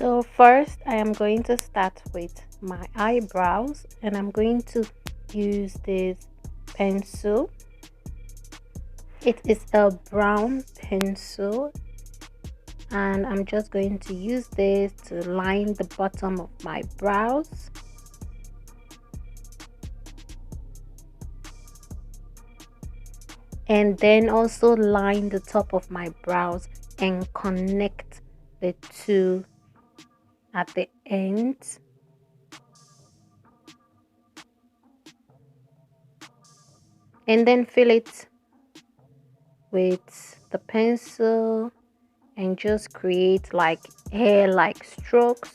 So first I am going to start with my eyebrows, and I'm going to use this pencil. It is a brown pencil, and I'm just going to use this to line the bottom of my brows. And then also line the top of my brows and connect the two at the end. And then fill it with the pencil and just create like hair-like strokes.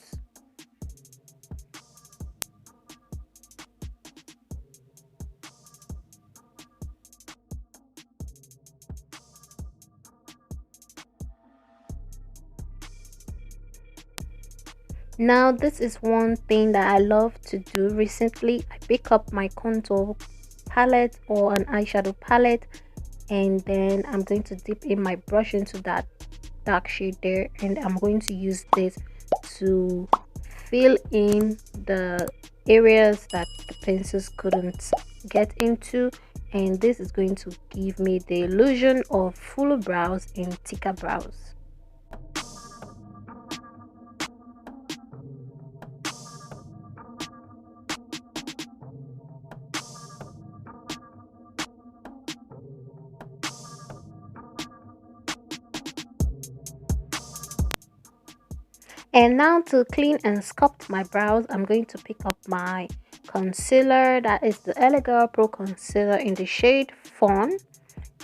Now this is one thing that I love to do. Recently I pick up my contour palette or an eyeshadow palette, and then I'm going to dip in my brush into that dark shade there, and I'm going to use this to fill in the areas that the pencils couldn't get into, and this is going to give me the illusion of fuller brows and thicker brows. And now to clean and sculpt my brows, I'm going to pick up my concealer. That is the Elegant Pro Concealer in the shade Fawn.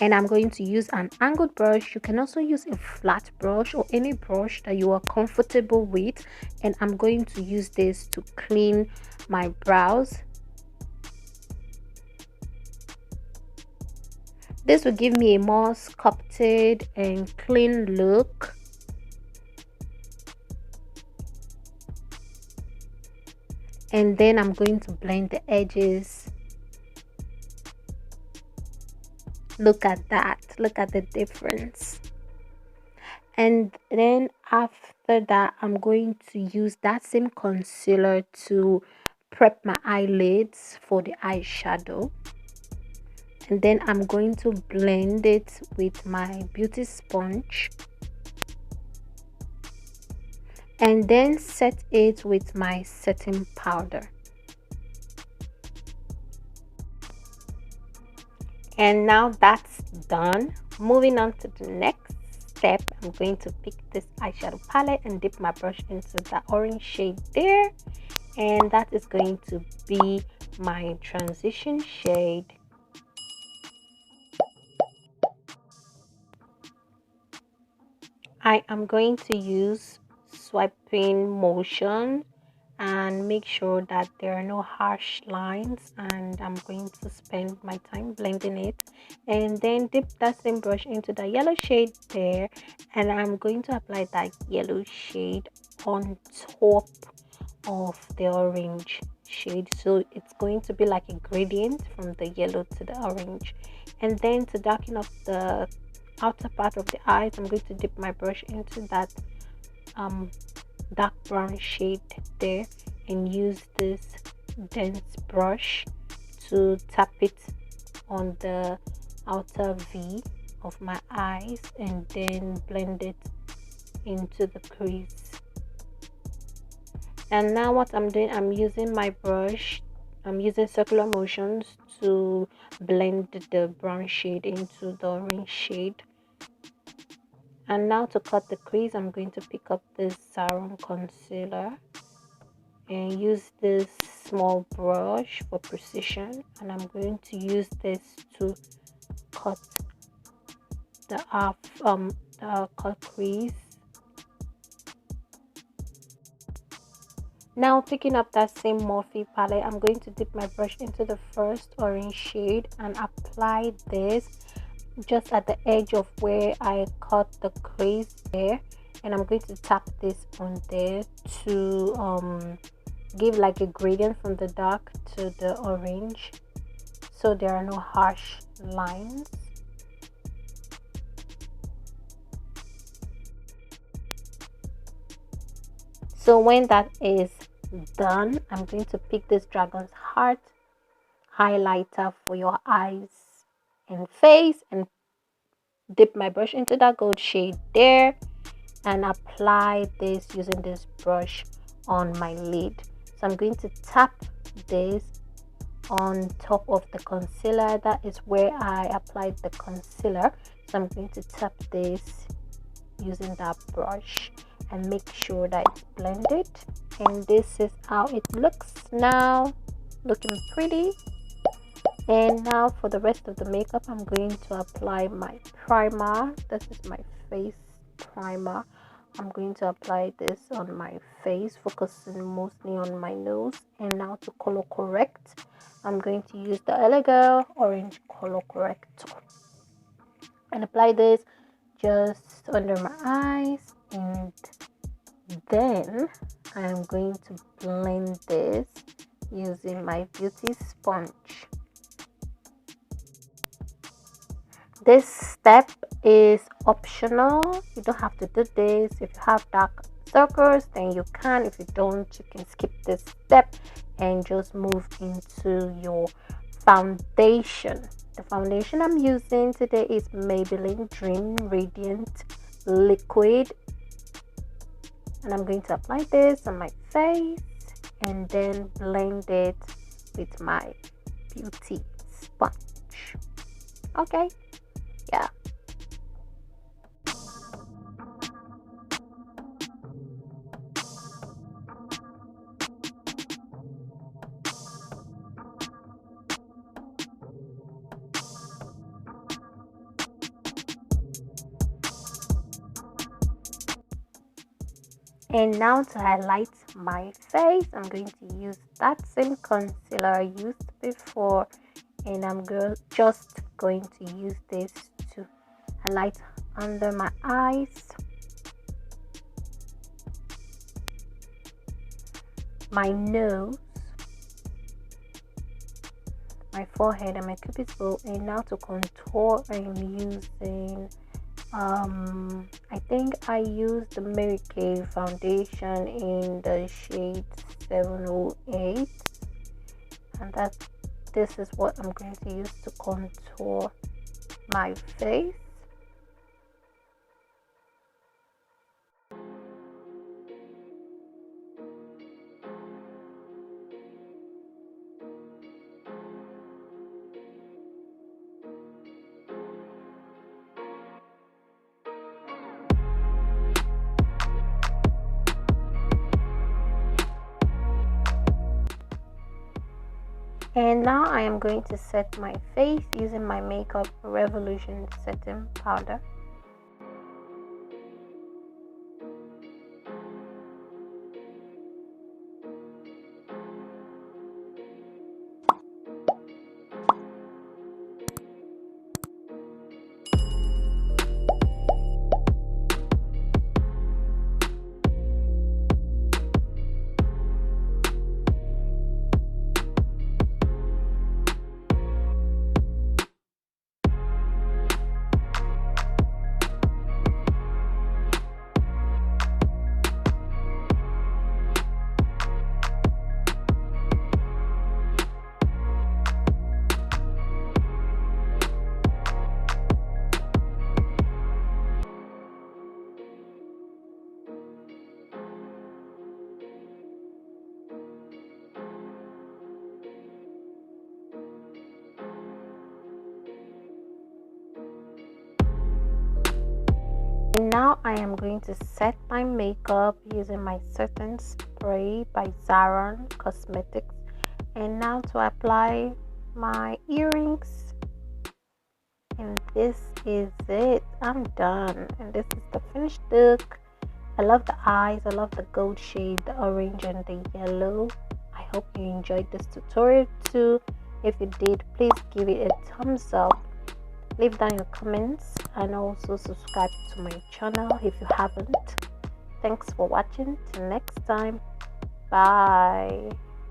And I'm going to use an angled brush. You can also use a flat brush or any brush that you are comfortable with. And I'm going to use this to clean my brows. This will give me a more sculpted and clean look. And then I'm going to blend the edges. Look at that, look at the difference. And then after that, I'm going to use that same concealer to prep my eyelids for the eyeshadow. And then I'm going to blend it with my beauty sponge, and then set it with my setting powder. And now that's done. Moving on to the next step, I'm going to pick this eyeshadow palette and dip my brush into that orange shade there, and that is going to be my transition shade. I am going to use swiping motion and make sure that there are no harsh lines, and I'm going to spend my time blending it, and then dip that same brush into the yellow shade there, and I'm going to apply that yellow shade on top of the orange shade, so it's going to be like a gradient from the yellow to the orange. And then to darken up the outer part of the eyes, I'm going to dip my brush into that dark brown shade there and use this dense brush to tap it on the outer V of my eyes, and then blend it into the crease. And now what I'm doing, I'm using my brush, I'm using circular motions to blend the brown shade into the orange shade. And now to cut the crease, I'm going to pick up this Saron concealer and use this small brush for precision, and I'm going to use this to cut the cut crease. Now picking up that same Morphe palette, I'm going to dip my brush into the first orange shade and apply this just at the edge of where I cut the crease there, and I'm going to tap this on there to give like a gradient from the dark to the orange, so there are no harsh lines. So when that is done, I'm going to pick this dragon's heart highlighter for your eyes and face and dip my brush into that gold shade there and apply this using this brush on my lid. So I'm going to tap this on top of the concealer. That is where I applied the concealer. So I'm going to tap this using that brush and make sure that it's blended. And this is how it looks now, looking pretty. And now for the rest of the makeup, I'm going to apply my primer. This is my face primer. I'm going to apply this on my face, focusing mostly on my nose. And now to color correct, I'm going to use the Elegant orange color corrector and apply this just under my eyes, and then I'm going to blend this using my beauty sponge. This step is optional. You don't have to do this. If you have dark circles, then you can. If you don't, you can skip this step and just move into your foundation. The foundation I'm using today is Maybelline Dream Radiant Liquid, and I'm going to apply this on my face and then blend it with my beauty sponge. Okay, yeah. And now to highlight my face, I'm going to use that same concealer I used before, and I'm just going to use this to highlight under my eyes, my nose, my forehead, and my cupid's bow. And now to contour, I'm using I think I used the Mary Kay foundation in the shade 708, and this is what I'm going to use to contour my face. And now I am going to set my face using my Makeup Revolution setting powder. Now I am going to set my makeup using my setting spray by Zaron Cosmetics. And now to apply my earrings, and this is it. I'm done, and this is the finished look. I love the eyes, I love the gold shade, the orange and the yellow. I hope you enjoyed this tutorial too. If you did, please give it a thumbs up, leave down your comments, and also subscribe to my channel if you haven't. Thanks for watching. Till next time, bye.